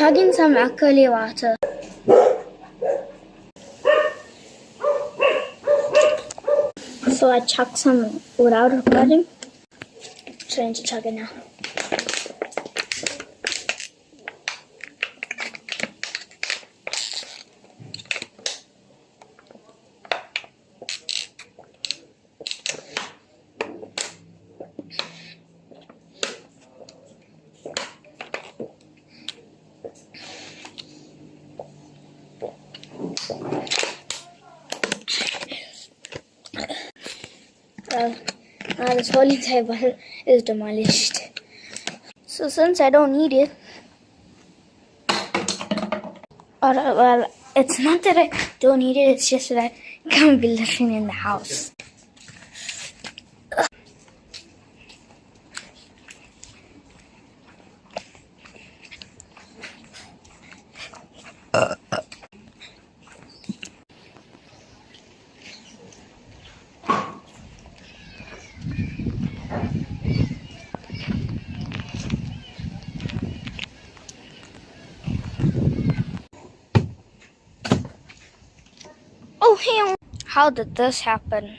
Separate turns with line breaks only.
chugging some alkali water. So I chugged some without recording. Trying to chug it now. Now this holy table is demolished. So since I don't need it, or well, it's not that I don't need it, it's just that I can't be living in the house. Oh, hell! How did this happen?